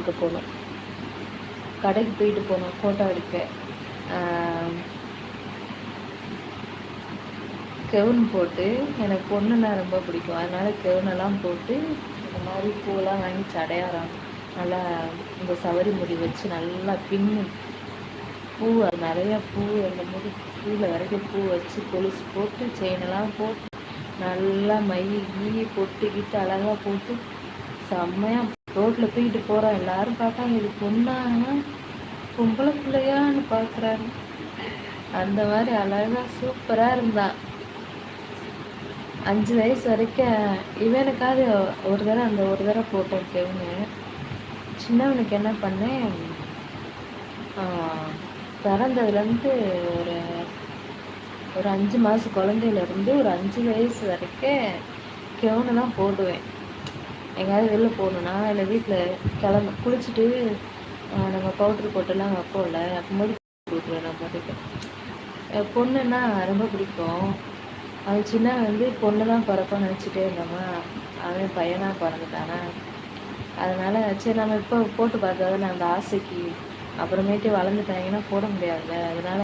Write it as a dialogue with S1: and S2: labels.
S1: எடுக்க போனோம். கடைக்கு போயிட்டு போனோம் ஃபோட்டோ எடுக்க. கெவுன் போட்டு, எனக்கு பொண்ணுன்னா ரொம்ப பிடிக்கும், அதனால் கெவுனெல்லாம் போட்டு இந்த மாதிரி பூவெல்லாம் வாங்கி சடையாரம் நல்லா இந்த சவரி முடி வச்சு நல்லா பின்னி பூ அது நிறையா பூ அந்த முடி கீழே வரைக்கும் பூ வச்சு கொலுசு போட்டு செயினெல்லாம் போட்டு நல்லா மை பொட்டு கிட்டு அழகாக போட்டு செம்மையாக ரோட்டில் தூக்கிட்டு போகிறோம். எல்லோரும் பார்த்தாங்க, இது பொண்ணானா பொம்பளை பிள்ளையான்னு பார்க்குறாரு. அந்த மாதிரி அழகாக சூப்பராக இருந்தான். 5 வயசு வரைக்கும் இவனுக்காவது ஒரு தடவை போட்டேன் கெவுனு. சின்னவனுக்கு என்ன பண்ணேன், பிறந்ததுலேருந்து ஒரு 5 மாதம் குழந்தையிலேருந்து ஒரு 5 வயசு வரைக்கும் கெவுனு தான் போடுவேன். எங்கேயாவது வெளில போகணுன்னா இல்லை வீட்டில் குளிச்சுட்டு நம்ம பவுட்ரு போட்டெல்லாம் வைப்போம்ல, அப்போது கொடுக்குறேன். நான் போட்டுக்க பொண்ணுன்னா ரொம்ப பிடிக்கும். அவன் சின்ன பொண்ணு தான் பிறப்பான்னு நினச்சிட்டே இருந்தோமா, அவன் பையனாக பிறந்துட்டானா. அதனால் சரி நம்ம இப்போ போட்டு பார்த்தா தானே அந்த ஆசைக்கு, அப்புறமேட்டு வளர்ந்துட்டாங்கன்னா போட முடியாதுல்ல, அதனால்